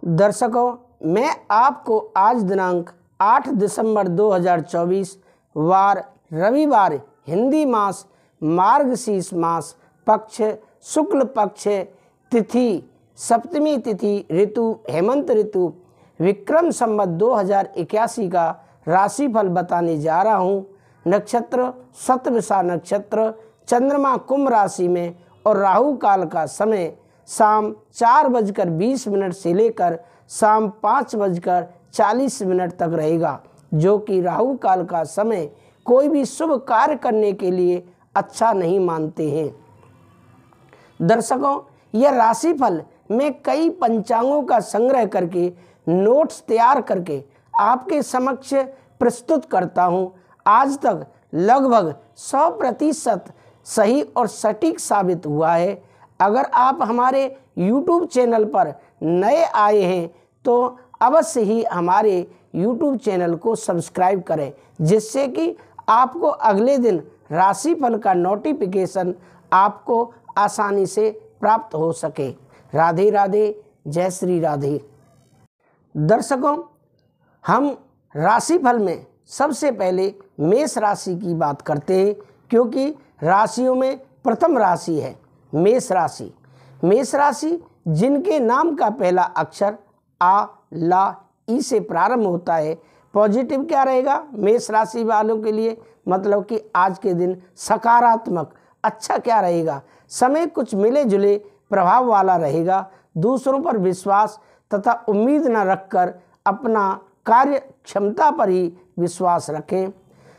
दर्शकों, मैं आपको आज दिनांक 8 दिसंबर 2024 वार रविवार हिंदी मास मार्गशीर्ष मास पक्ष शुक्ल पक्ष तिथि सप्तमी तिथि ऋतु हेमंत ऋतु विक्रम संवत 2081 का राशिफल बताने जा रहा हूँ। नक्षत्र शतभिषा नक्षत्र, चंद्रमा कुंभ राशि में और राहु काल का समय शाम 4:20 से लेकर शाम 5:40 तक रहेगा, जो कि राहु काल का समय कोई भी शुभ कार्य करने के लिए अच्छा नहीं मानते हैं। दर्शकों, यह राशिफल मैं कई पंचांगों का संग्रह करके नोट्स तैयार करके आपके समक्ष प्रस्तुत करता हूँ। आज तक लगभग 100% सही और सटीक साबित हुआ है। अगर आप हमारे YouTube चैनल पर नए आए हैं तो अवश्य ही हमारे YouTube चैनल को सब्सक्राइब करें, जिससे कि आपको अगले दिन राशिफल का नोटिफिकेशन आपको आसानी से प्राप्त हो सके। राधे राधे, जय श्री राधे। दर्शकों, हम राशिफल में सबसे पहले मेष राशि की बात करते हैं, क्योंकि राशियों में प्रथम राशि है मेष राशि। मेष राशि जिनके नाम का पहला अक्षर आ, ला, ई से प्रारंभ होता है। पॉजिटिव क्या रहेगा मेष राशि वालों के लिए, मतलब कि आज के दिन सकारात्मक अच्छा क्या रहेगा, समय कुछ मिले जुले प्रभाव वाला रहेगा। दूसरों पर विश्वास तथा उम्मीद न रखकर अपना कार्य क्षमता पर ही विश्वास रखें।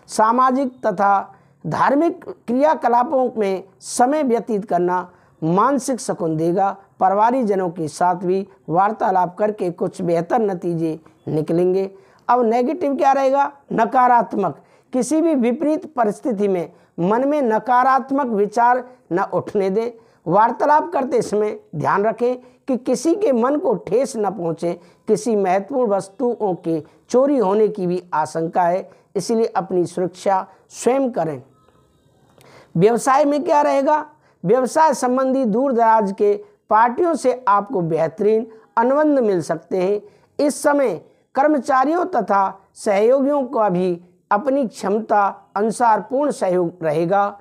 सामाजिक तथा धार्मिक क्रियाकलापों में समय व्यतीत करना मानसिक सुकून देगा। परिवारजनों के साथ भी वार्तालाप करके कुछ बेहतर नतीजे निकलेंगे। अब नेगेटिव क्या रहेगा, नकारात्मक। किसी भी विपरीत परिस्थिति में मन में नकारात्मक विचार न उठने दें। वार्तालाप करते समय ध्यान रखें कि किसी के मन को ठेस न पहुंचे। किसी महत्वपूर्ण वस्तुओं के चोरी होने की भी आशंका है, इसलिए अपनी सुरक्षा स्वयं करें। व्यवसाय में क्या रहेगा, व्यवसाय संबंधी दूर दराज के पार्टियों से आपको बेहतरीन अनुबंध मिल सकते हैं। इस समय कर्मचारियों तथा सहयोगियों का भी अपनी क्षमता अनुसार पूर्ण सहयोग रहेगा।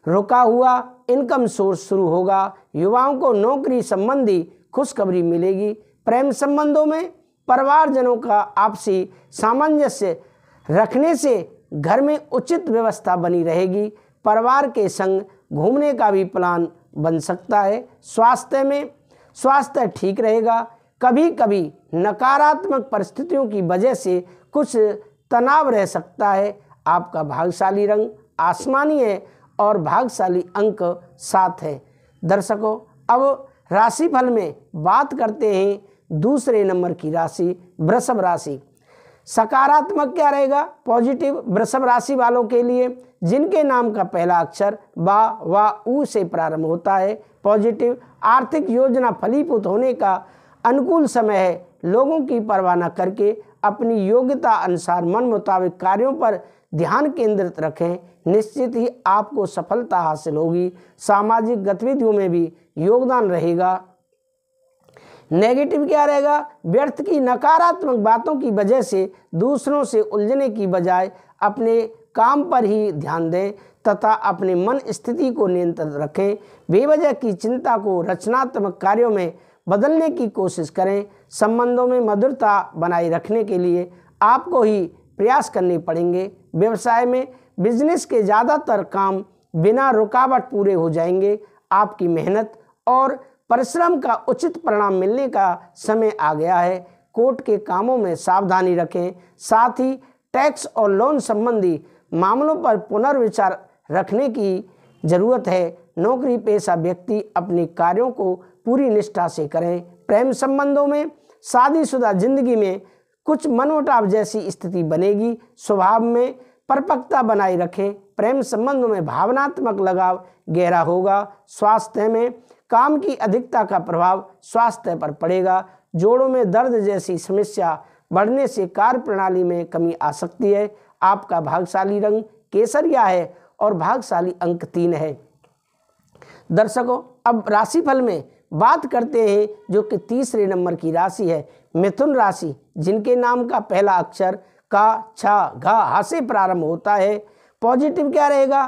रुका हुआ इनकम सोर्स शुरू होगा। युवाओं को नौकरी संबंधी खुशखबरी मिलेगी। प्रेम संबंधों में परिवारजनों का आपसी सामंजस्य रखने से घर में उचित व्यवस्था बनी रहेगी। परिवार के संग घूमने का भी प्लान बन सकता है। स्वास्थ्य में स्वास्थ्य ठीक रहेगा। कभी कभी नकारात्मक परिस्थितियों की वजह से कुछ तनाव रह सकता है। आपका भाग्यशाली रंग आसमानी है और भाग्यशाली अंक 7 है। दर्शकों, अब राशिफल में बात करते हैं दूसरे नंबर की राशि वृषभ राशि। सकारात्मक क्या रहेगा, पॉजिटिव वृषभ राशि वालों के लिए जिनके नाम का पहला अक्षर बा, वा, ऊ से प्रारंभ होता है। पॉजिटिव आर्थिक योजना फलीभूत होने का अनुकूल समय है। लोगों की परवाह न करके अपनी योग्यता अनुसार मन मुताबिक कार्यों पर ध्यान केंद्रित रखें। निश्चित ही आपको सफलता हासिल होगी। सामाजिक गतिविधियों में भी योगदान रहेगा। नेगेटिव क्या रहेगा, व्यर्थ की नकारात्मक बातों की वजह से दूसरों से उलझने की बजाय अपने काम पर ही ध्यान दें तथा अपने मन स्थिति को नियंत्रित रखें। बेवजह की चिंता को रचनात्मक कार्यों में बदलने की कोशिश करें। संबंधों में मधुरता बनाए रखने के लिए आपको ही प्रयास करने पड़ेंगे। व्यवसाय में बिजनेस के ज़्यादातर काम बिना रुकावट पूरे हो जाएंगे। आपकी मेहनत और परिश्रम का उचित परिणाम मिलने का समय आ गया है। कोर्ट के कामों में सावधानी रखें। साथ ही टैक्स और लोन संबंधी मामलों पर पुनर्विचार रखने की जरूरत है। नौकरी पेशा व्यक्ति अपने कार्यों को पूरी निष्ठा से करें। प्रेम संबंधों में शादीशुदा जिंदगी में कुछ मनमुटाव जैसी स्थिति बनेगी। स्वभाव में परिपक्वता बनाए रखें। प्रेम संबंधों में भावनात्मक लगाव गहरा होगा। स्वास्थ्य में काम की अधिकता का प्रभाव स्वास्थ्य पर पड़ेगा। जोड़ों में दर्द जैसी समस्या बढ़ने से कार्य प्रणाली में कमी आ सकती है। आपका भाग्यशाली रंग केसरिया है और भाग्यशाली अंक 3 है। दर्शकों, अब राशिफल में बात करते हैं जो कि तीसरे नंबर की राशि है मिथुन राशि, जिनके नाम का पहला अक्षर का, छ, घ, ह से प्रारंभ होता है। पॉजिटिव क्या रहेगा?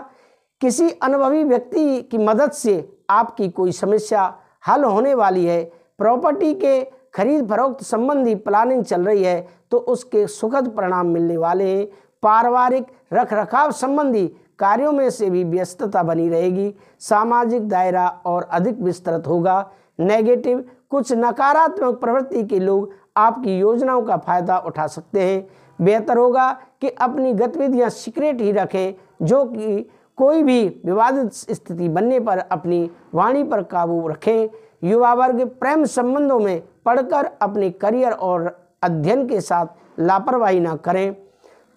किसी अनुभवी व्यक्ति की मदद से आपकी कोई समस्या हल होने वाली है। प्रॉपर्टी के खरीद फरोख्त संबंधी प्लानिंग चल रही है तो उसके सुखद परिणाम मिलने वाले हैं। पारिवारिक रखरखाव संबंधी कार्यों में से भी व्यस्तता बनी रहेगी। सामाजिक दायरा और अधिक विस्तृत होगा। नेगेटिव, कुछ नकारात्मक प्रवृत्ति के लोग आपकी योजनाओं का फायदा उठा सकते हैं। बेहतर होगा कि अपनी गतिविधियां सीक्रेट ही रखें, जो कि कोई भी विवादित स्थिति बनने पर अपनी वाणी पर काबू रखें। युवा वर्ग प्रेम संबंधों में पढ़कर अपने करियर और अध्ययन के साथ लापरवाही न करें।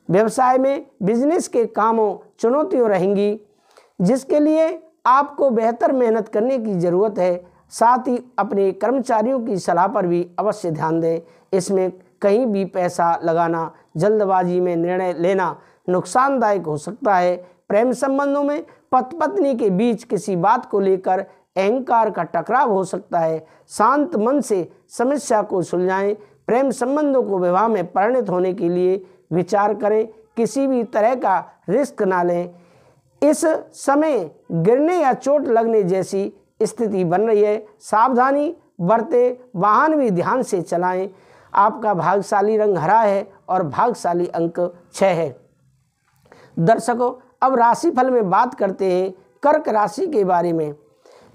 व्यवसाय में बिजनेस के कामों चुनौतियां रहेंगी, जिसके लिए आपको बेहतर मेहनत करने की ज़रूरत है। साथ ही अपने कर्मचारियों की सलाह पर भी अवश्य ध्यान दें। इसमें कहीं भी पैसा लगाना, जल्दबाजी में निर्णय लेना नुकसानदायक हो सकता है। प्रेम संबंधों में पति पत्नी के बीच किसी बात को लेकर अहंकार का टकराव हो सकता है। शांत मन से समस्या को सुलझाएं। प्रेम संबंधों को विवाह में परिणत होने के लिए विचार करें। किसी भी तरह का रिस्क ना लें। इस समय गिरने या चोट लगने जैसी स्थिति बन रही है, सावधानी बरतें। वाहन भी ध्यान से चलाएं। आपका भाग्यशाली रंग हरा है और भाग्यशाली अंक 6 है। दर्शकों, अब राशिफल में बात करते हैं कर्क राशि के बारे में,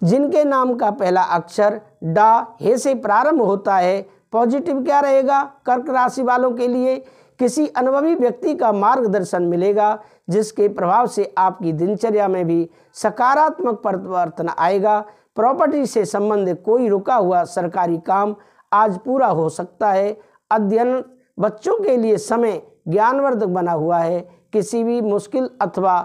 जिनके नाम का पहला अक्षर डा, हे से प्रारंभ होता है। पॉजिटिव क्या रहेगा? कर्क राशि वालों के लिए किसी अनुभवी व्यक्ति का मार्गदर्शन मिलेगा, जिसके प्रभाव से आपकी दिनचर्या में भी सकारात्मक परिवर्तन आएगा। प्रॉपर्टी से संबंधित कोई रुका हुआ सरकारी काम आज पूरा हो सकता है। अध्ययन बच्चों के लिए समय ज्ञानवर्धक बना हुआ है। किसी भी मुश्किल अथवा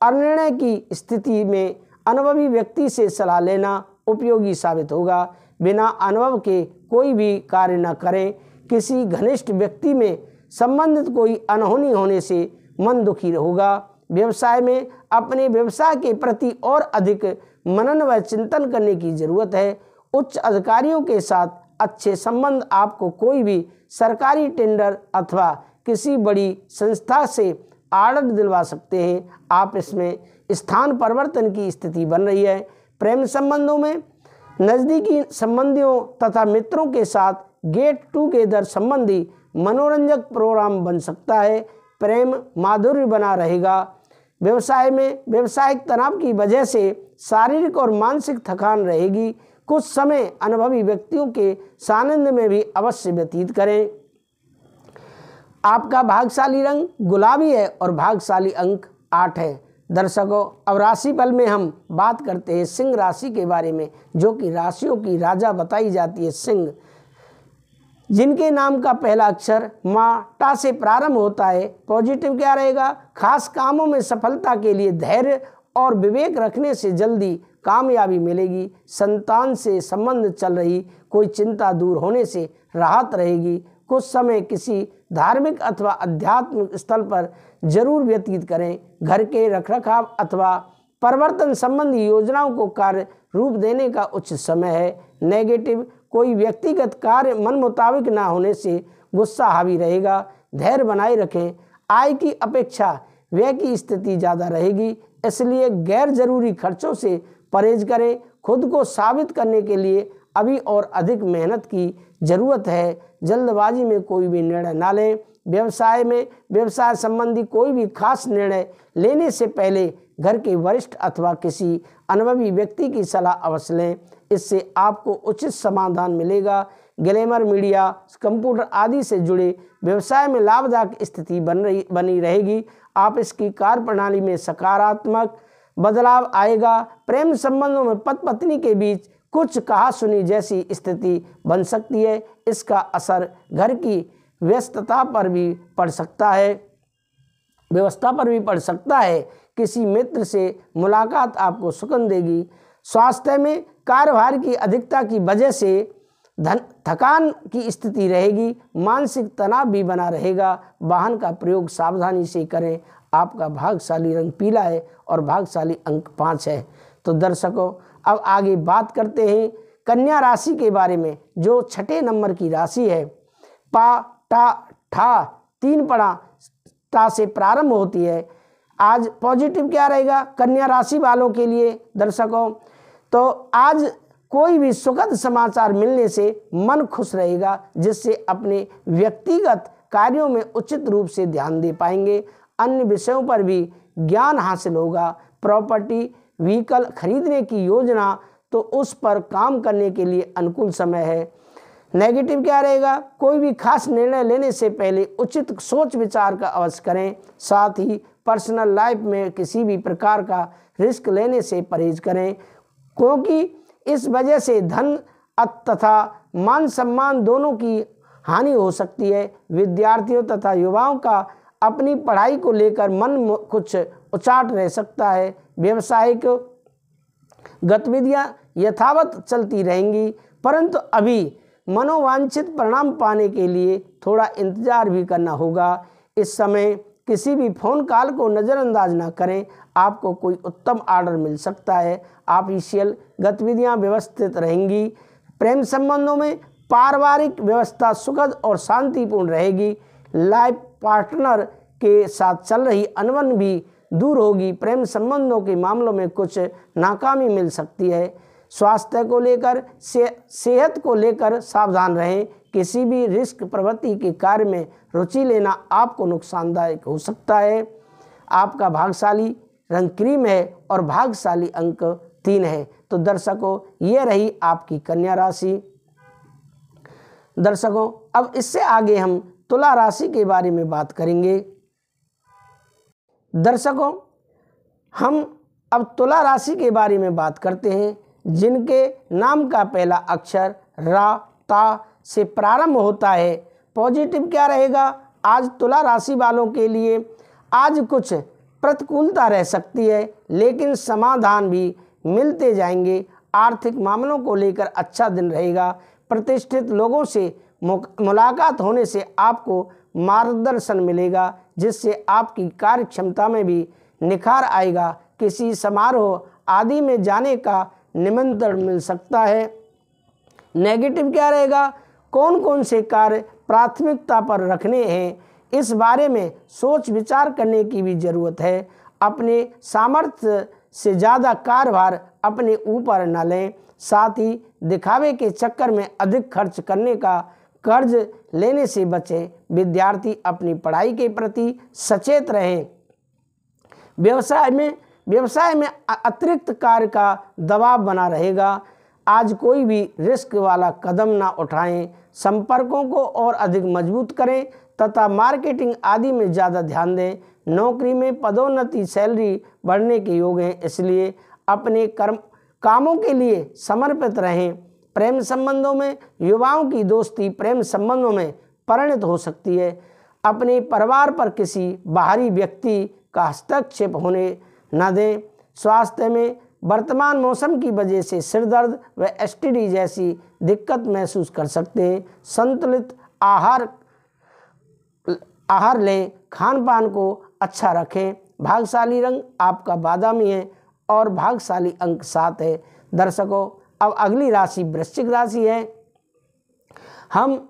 अनिर्णय की स्थिति में अनुभवी व्यक्ति से सलाह लेना उपयोगी साबित होगा। बिना अनुभव के कोई भी कार्य न करें। किसी घनिष्ठ व्यक्ति में संबंधित कोई अनहोनी होने से मन दुखी होगा। व्यवसाय में अपने व्यवसाय के प्रति और अधिक मनन व चिंतन करने की जरूरत है। उच्च अधिकारियों के साथ अच्छे संबंध आपको कोई भी सरकारी टेंडर अथवा किसी बड़ी संस्था से आर्डर दिलवा सकते हैं। आप इसमें स्थान परिवर्तन की स्थिति बन रही है। प्रेम संबंधों में नज़दीकी संबंधियों तथा मित्रों के साथ गेट टुगेदर संबंधी मनोरंजक प्रोग्राम बन सकता है। प्रेम माधुर्य बना रहेगा। व्यवसाय में व्यवसायिक तनाव की वजह से शारीरिक और मानसिक थकान रहेगी। कुछ समय अनुभवी व्यक्तियों के सानिध्य में भी अवश्य व्यतीत करें। आपका भाग्यशाली रंग गुलाबी है और भाग्यशाली अंक 8 है। दर्शकों, अब राशिफल में हम बात करते हैं सिंह राशि के बारे में, जो कि राशियों की राजा बताई जाती है सिंह, जिनके नाम का पहला अक्षर माँ, टा से प्रारंभ होता है। पॉजिटिव क्या रहेगा? खास कामों में सफलता के लिए धैर्य और विवेक रखने से जल्दी कामयाबी मिलेगी। संतान से संबंध चल रही कोई चिंता दूर होने से राहत रहेगी। कुछ समय किसी धार्मिक अथवा आध्यात्मिक स्थल पर जरूर व्यतीत करें। घर के रखरखाव अथवा परिवर्तन संबंधी योजनाओं को कार्य रूप देने का उचित समय है। नेगेटिव, कोई व्यक्तिगत कार्य मन मुताबिक ना होने से गुस्सा हावी रहेगा। धैर्य बनाए रखें। आय की अपेक्षा व्यय की स्थिति ज़्यादा रहेगी, इसलिए गैर जरूरी खर्चों से परहेज करें। खुद को साबित करने के लिए अभी और अधिक मेहनत की ज़रूरत है। जल्दबाजी में कोई भी निर्णय ना लें। व्यवसाय में व्यवसाय संबंधी कोई भी खास निर्णय लेने से पहले घर के वरिष्ठ अथवा किसी अनुभवी व्यक्ति की सलाह अवश्य लें। इससे आपको उचित समाधान मिलेगा। ग्लैमर, मीडिया, कंप्यूटर आदि से जुड़े व्यवसाय में लाभदायक स्थिति बनी रहेगी। आप इसकी कार्य प्रणाली में सकारात्मक बदलाव आएगा। प्रेम संबंधों में पति पत्नी के बीच कुछ कहा सुनी जैसी स्थिति बन सकती है। इसका असर घर की व्यवस्था पर भी पड़ सकता है। किसी मित्र से मुलाकात आपको सुकून देगी। स्वास्थ्य में कार्यभार की अधिकता की वजह से थकान की स्थिति रहेगी। मानसिक तनाव भी बना रहेगा। वाहन का प्रयोग सावधानी से करें। आपका भाग्यशाली रंग पीला है और भाग्यशाली अंक 5 है। तो दर्शकों, अब आगे बात करते हैं कन्या राशि के बारे में, जो छठे नंबर की राशि है, पा टा ठा 3 पड़ा टा से प्रारंभ होती है। आज पॉजिटिव क्या रहेगा कन्या राशि वालों के लिए दर्शकों, तो आज कोई भी सुखद समाचार मिलने से मन खुश रहेगा, जिससे अपने व्यक्तिगत कार्यों में उचित रूप से ध्यान दे पाएंगे। अन्य विषयों पर भी ज्ञान हासिल होगा। प्रॉपर्टी व्हीकल खरीदने की योजना, तो उस पर काम करने के लिए अनुकूल समय है। नेगेटिव क्या रहेगा, कोई भी खास निर्णय लेने से पहले उचित सोच विचार का अवश्य करें। साथ ही पर्सनल लाइफ में किसी भी प्रकार का रिस्क लेने से परहेज करें, क्योंकि इस वजह से धन तथा मान सम्मान दोनों की हानि हो सकती है। विद्यार्थियों तथा युवाओं का अपनी पढ़ाई को लेकर मन कुछ उचाट रह सकता है। व्यवसायिक गतिविधियां यथावत चलती रहेंगी, परंतु अभी मनोवांछित परिणाम पाने के लिए थोड़ा इंतजार भी करना होगा। इस समय किसी भी फोन कॉल को नज़रअंदाज ना करें, आपको कोई उत्तम ऑर्डर मिल सकता है। ऑफिशियल गतिविधियां व्यवस्थित रहेंगी। प्रेम संबंधों में पारिवारिक व्यवस्था सुखद और शांतिपूर्ण रहेगी। लाइफ पार्टनर के साथ चल रही अनबन भी दूर होगी। प्रेम संबंधों के मामलों में कुछ नाकामी मिल सकती है। स्वास्थ्य को लेकर सेहत को लेकर सावधान रहें। किसी भी रिस्क प्रवृत्ति के कार्य में रुचि लेना आपको नुकसानदायक हो सकता है। आपका भाग्यशाली रंग क्रीम है और भाग्यशाली अंक 3 है। तो दर्शकों, ये रही आपकी कन्या राशि। दर्शकों, अब इससे आगे हम तुला राशि के बारे में बात करेंगे। दर्शकों, हम अब तुला राशि के बारे में बात करते हैं, जिनके नाम का पहला अक्षर रा ता से प्रारंभ होता है। पॉजिटिव क्या रहेगा, आज तुला राशि वालों के लिए आज कुछ प्रतिकूलता रह सकती है, लेकिन समाधान भी मिलते जाएंगे। आर्थिक मामलों को लेकर अच्छा दिन रहेगा। प्रतिष्ठित लोगों से मुलाकात होने से आपको मार्गदर्शन मिलेगा, जिससे आपकी कार्य क्षमता में भी निखार आएगा। किसी समारोह आदि में जाने का निमंत्रण मिल सकता है। नेगेटिव क्या रहेगा, कौन कौन से कार्य प्राथमिकता पर रखने हैं, इस बारे में सोच विचार करने की भी ज़रूरत है। अपने सामर्थ्य से ज़्यादा कार्यभार अपने ऊपर न लें। साथ ही दिखावे के चक्कर में अधिक खर्च करने का कर्ज लेने से बचें। विद्यार्थी अपनी पढ़ाई के प्रति सचेत रहें। व्यवसाय में अतिरिक्त कार्य का दबाव बना रहेगा। आज कोई भी रिस्क वाला कदम ना उठाएं। संपर्कों को और अधिक मजबूत करें तथा मार्केटिंग आदि में ज़्यादा ध्यान दें। नौकरी में पदोन्नति सैलरी बढ़ने के योग हैं, इसलिए अपने कामों के लिए समर्पित रहें। प्रेम संबंधों में युवाओं की दोस्ती प्रेम संबंधों में परिणत हो सकती है। अपने परिवार पर किसी बाहरी व्यक्ति का हस्तक्षेप होने न दें। स्वास्थ्य में वर्तमान मौसम की वजह से सिर दर्द व एसटीडी जैसी दिक्कत महसूस कर सकते हैं। संतुलित आहार लें, खान पान को अच्छा रखें। भाग्यशाली रंग आपका बादामी है और भाग्यशाली अंक 7 है। दर्शकों, अब अगली राशि वृश्चिक राशि है। हम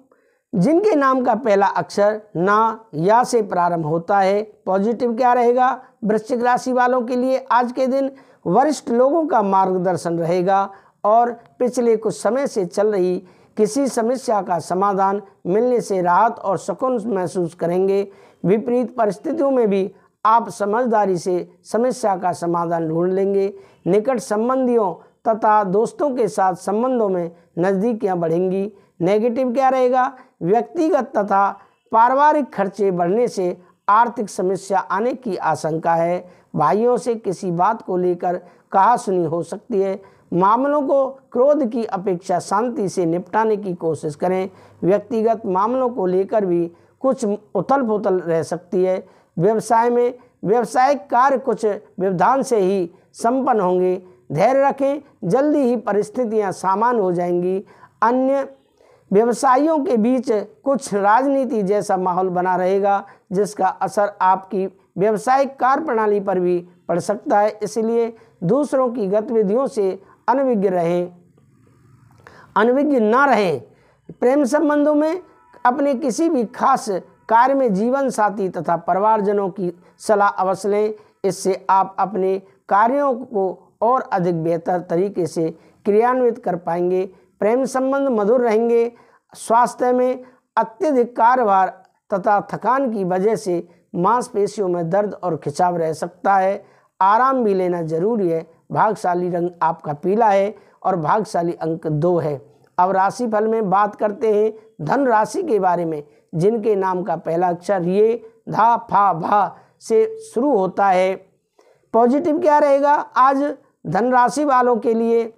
जिनके नाम का पहला अक्षर ना या से प्रारंभ होता है। पॉजिटिव क्या रहेगा, वृश्चिक राशि वालों के लिए आज के दिन वरिष्ठ लोगों का मार्गदर्शन रहेगा और पिछले कुछ समय से चल रही किसी समस्या का समाधान मिलने से राहत और सुकून महसूस करेंगे। विपरीत परिस्थितियों में भी आप समझदारी से समस्या का समाधान ढूंढ लेंगे। निकट संबंधियों तथा दोस्तों के साथ संबंधों में नज़दीकियां बढ़ेंगी। नेगेटिव क्या रहेगा, व्यक्तिगत तथा पारिवारिक खर्चे बढ़ने से आर्थिक समस्या आने की आशंका है। भाइयों से किसी बात को लेकर कहासुनी हो सकती है। मामलों को क्रोध की अपेक्षा शांति से निपटाने की कोशिश करें। व्यक्तिगत मामलों को लेकर भी कुछ उथल पुथल रह सकती है। व्यवसाय में व्यावसायिक कार्य कुछ व्यवधान से ही संपन्न होंगे। धैर्य रखें, जल्दी ही परिस्थितियां सामान्य हो जाएंगी। अन्य व्यवसायियों के बीच कुछ राजनीति जैसा माहौल बना रहेगा, जिसका असर आपकी व्यावसायिक कार्य प्रणाली पर भी पड़ सकता है, इसलिए दूसरों की गतिविधियों से अनभिज्ञ रहें। अनभिज्ञ न रहें। प्रेम संबंधों में अपने किसी भी खास कार्य में जीवन साथी तथा परिवारजनों की सलाह अवश्य लें। इससे आप अपने कार्यों को और अधिक बेहतर तरीके से क्रियान्वित कर पाएंगे। प्रेम संबंध मधुर रहेंगे। स्वास्थ्य में अत्यधिक कार्यभार तथा थकान की वजह से मांसपेशियों में दर्द और खिंचाव रह सकता है। आराम भी लेना जरूरी है। भाग्यशाली रंग आपका पीला है और भाग्यशाली अंक 2 है। अब राशिफल में बात करते हैं धन राशि के बारे में, जिनके नाम का पहला अक्षर ये, धा, फा, भा से शुरू होता है। पॉजिटिव क्या रहेगा? आज धन राशि वालों के लिए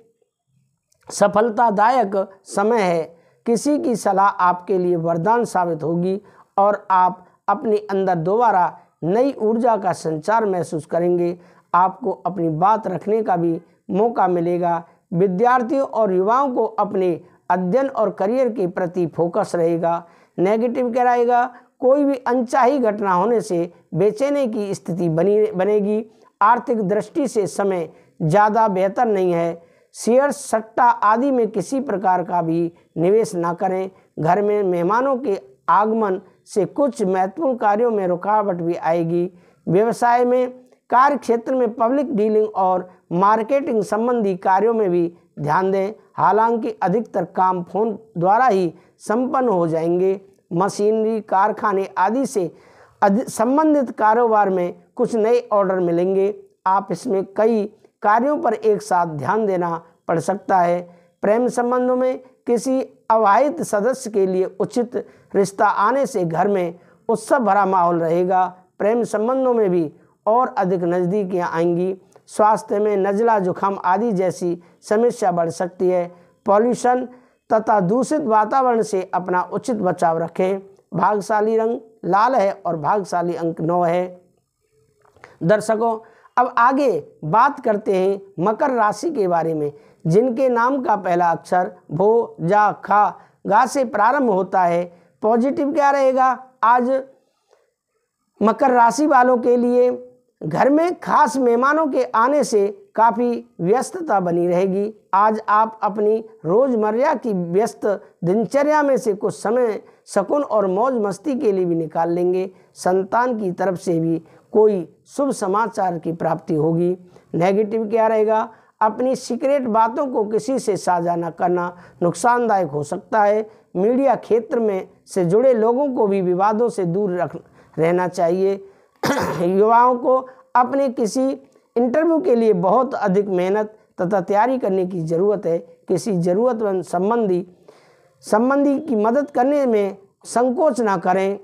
सफलतादायक समय है। किसी की सलाह आपके लिए वरदान साबित होगी और आप अपने अंदर दोबारा नई ऊर्जा का संचार महसूस करेंगे। आपको अपनी बात रखने का भी मौका मिलेगा। विद्यार्थियों और युवाओं को अपने अध्ययन और करियर के प्रति फोकस रहेगा। नेगेटिव क्या रहेगा? कोई भी अनचाही घटना होने से बेचैनी की स्थिति बनेगी। आर्थिक दृष्टि से समय ज़्यादा बेहतर नहीं है। शेयर, सट्टा आदि में किसी प्रकार का भी निवेश ना करें। घर में मेहमानों के आगमन से कुछ महत्वपूर्ण कार्यों में रुकावट भी आएगी। व्यवसाय में, कार्य क्षेत्र में पब्लिक डीलिंग और मार्केटिंग संबंधी कार्यों में भी ध्यान दें। हालांकि अधिकतर काम फोन द्वारा ही संपन्न हो जाएंगे। मशीनरी, कारखाने आदि से संबंधित कारोबार में कुछ नए ऑर्डर मिलेंगे। आप इसमें कई कार्यों पर एक साथ ध्यान देना पड़ सकता है। प्रेम संबंधों में किसी अविवाहित सदस्य के लिए उचित रिश्ता आने से घर में उत्सव भरा माहौल रहेगा। प्रेम संबंधों में भी और अधिक नज़दीकियाँ आएंगी। स्वास्थ्य में नज़ला, जुकाम आदि जैसी समस्या बढ़ सकती है। पॉल्यूशन तथा दूषित वातावरण से अपना उचित बचाव रखें। भाग्यशाली रंग लाल है और भाग्यशाली अंक 9 है। दर्शकों, अब आगे बात करते हैं मकर राशि के बारे में, जिनके नाम का पहला अक्षर भो, जा, खा, गा से प्रारंभ होता है। पॉजिटिव क्या रहेगा? आज मकर राशि वालों के लिए घर में खास मेहमानों के आने से काफ़ी व्यस्तता बनी रहेगी। आज आप अपनी रोज़मर्रा की व्यस्त दिनचर्या में से कुछ समय सुकून और मौज मस्ती के लिए भी निकाल लेंगे। संतान की तरफ से भी कोई शुभ समाचार की प्राप्ति होगी। नेगेटिव क्या रहेगा? अपनी सीक्रेट बातों को किसी से साझा न करना नुकसानदायक हो सकता है। मीडिया क्षेत्र में से जुड़े लोगों को भी विवादों से दूर रहना चाहिए। युवाओं को अपने किसी इंटरव्यू के लिए बहुत अधिक मेहनत तथा तैयारी करने की ज़रूरत है। किसी ज़रूरतमंद संबंधी की मदद करने में संकोच ना करें।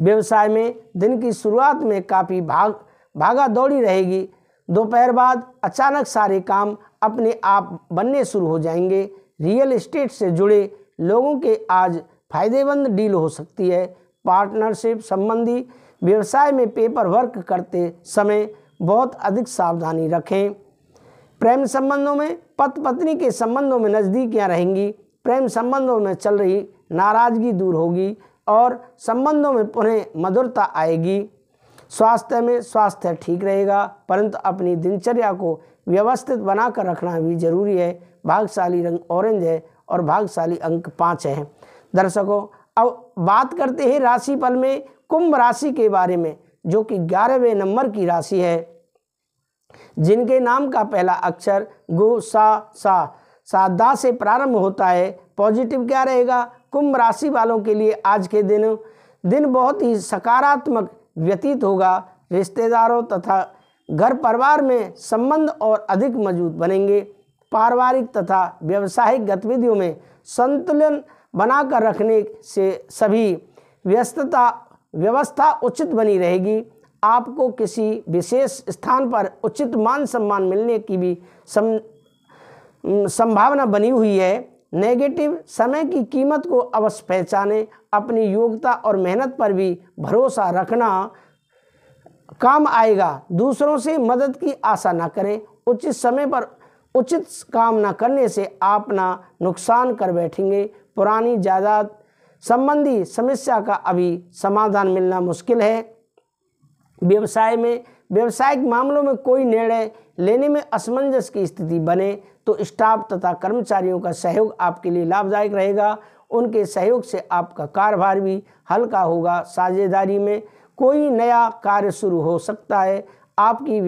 व्यवसाय में दिन की शुरुआत में काफ़ी भागा दौड़ी रहेगी। दोपहर बाद अचानक सारे काम अपने आप बनने शुरू हो जाएंगे। रियल एस्टेट से जुड़े लोगों के आज फायदेमंद डील हो सकती है। पार्टनरशिप संबंधी व्यवसाय में पेपर वर्क करते समय बहुत अधिक सावधानी रखें। प्रेम संबंधों में पति पत्नी के संबंधों में नज़दीकियाँ रहेंगी। प्रेम संबंधों में चल रही नाराज़गी दूर होगी और संबंधों में पुनः मधुरता आएगी। स्वास्थ्य में स्वास्थ्य ठीक रहेगा, परंतु अपनी दिनचर्या को व्यवस्थित बनाकर रखना भी जरूरी है। भाग्यशाली रंग ऑरेंज है और भाग्यशाली अंक 5 है। दर्शकों, अब बात करते हैं राशिफल में कुंभ राशि के बारे में, जो कि 11वें नंबर की राशि है, जिनके नाम का पहला अक्षर गु, सा दा से प्रारंभ होता है। पॉजिटिव क्या रहेगा? कुंभ राशि वालों के लिए आज के दिन बहुत ही सकारात्मक व्यतीत होगा। रिश्तेदारों तथा घर परिवार में संबंध और अधिक मजबूत बनेंगे। पारिवारिक तथा व्यावसायिक गतिविधियों में संतुलन बनाकर रखने से सभी व्यवस्था उचित बनी रहेगी। आपको किसी विशेष स्थान पर उचित मान सम्मान मिलने की भी संभावना बनी हुई है। नेगेटिव, समय की कीमत को अवश्य पहचानें। अपनी योग्यता और मेहनत पर भी भरोसा रखना काम आएगा। दूसरों से मदद की आशा न करें। उचित समय पर उचित काम न करने से आप अपना नुकसान कर बैठेंगे। पुरानी जायदाद संबंधी समस्या का अभी समाधान मिलना मुश्किल है। व्यवसाय में व्यावसायिक मामलों में कोई निर्णय लेने में असमंजस की स्थिति बने तो स्टाफ तथा कर्मचारियों का सहयोग आपके लिए लाभदायक रहेगा। उनके सहयोग से आपका कार्यभार भी हल्का होगा। साझेदारी में कोई नया कार्य शुरू हो सकता है। आपकी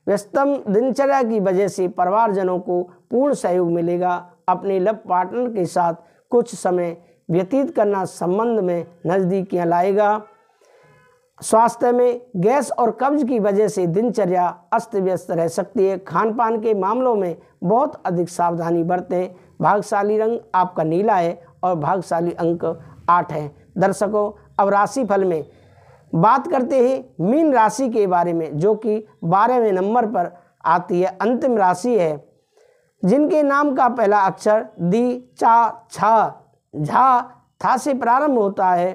व्यस्तम दिनचर्या की वजह से परिवारजनों को पूर्ण सहयोग मिलेगा। अपने लव पार्टनर के साथ कुछ समय व्यतीत करना संबंध में नज़दीकियां लाएगा। स्वास्थ्य में गैस और कब्ज की वजह से दिनचर्या अस्त व्यस्त रह सकती है। खान पान के मामलों में बहुत अधिक सावधानी बरतें। भाग्यशाली रंग आपका नीला है और भाग्यशाली अंक 8 है। दर्शकों, अब राशिफल में बात करते हैं मीन राशि के बारे में, जो कि 12वें नंबर पर आती है। अंतिम राशि है जिनके नाम का पहला अक्षर दी, चा, छा, झा, था से प्रारंभ होता है।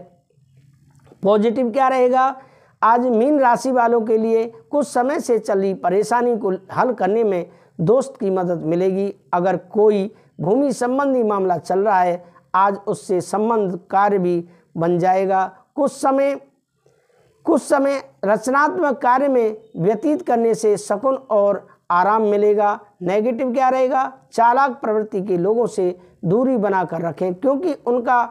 पॉजिटिव क्या रहेगा? आज मीन राशि वालों के लिए कुछ समय से चली परेशानी को हल करने में दोस्त की मदद मिलेगी। अगर कोई भूमि संबंधी मामला चल रहा है, आज उससे संबंध कार्य भी बन जाएगा। कुछ समय रचनात्मक कार्य में व्यतीत करने से सुकून और आराम मिलेगा। नेगेटिव क्या रहेगा? चालाक प्रवृत्ति के लोगों से दूरी बनाकर रखें, क्योंकि उनका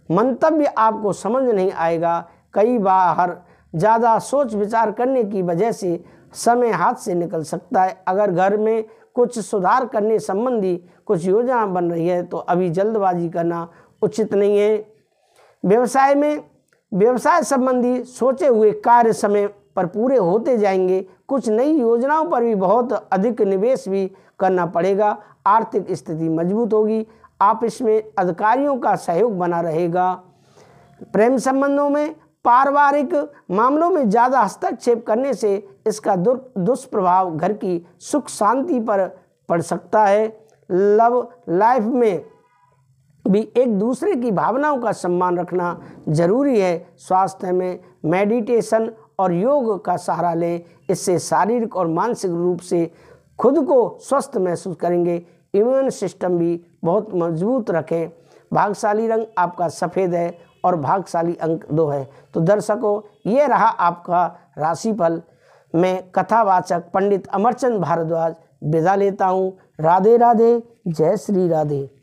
मंतव्य आपको समझ नहीं आएगा। कई बार ज़्यादा सोच विचार करने की वजह से समय हाथ से निकल सकता है। अगर घर में कुछ सुधार करने संबंधी कुछ योजना बन रही है तो अभी जल्दबाजी करना उचित नहीं है। व्यवसाय संबंधी सोचे हुए कार्य समय पर पूरे होते जाएंगे। कुछ नई योजनाओं पर भी बहुत अधिक निवेश भी करना पड़ेगा। आर्थिक स्थिति मजबूत होगी। आपस में अधिकारियों का सहयोग बना रहेगा। प्रेम संबंधों में पारिवारिक मामलों में ज़्यादा हस्तक्षेप करने से इसका दुष्प्रभाव घर की सुख शांति पर पड़ सकता है। लव लाइफ में भी एक दूसरे की भावनाओं का सम्मान रखना जरूरी है। स्वास्थ्य में मेडिटेशन और योग का सहारा लें, इससे शारीरिक और मानसिक रूप से खुद को स्वस्थ महसूस करेंगे। इम्यून सिस्टम भी बहुत मजबूत रखें। भाग्यशाली रंग आपका सफ़ेद है और भाग्यशाली अंक 2 है। तो दर्शकों, ये रहा आपका राशिफल। मैं कथावाचक पंडित अमरचंद भारद्वाज विदा लेता हूँ। राधे राधे, जय श्री राधे।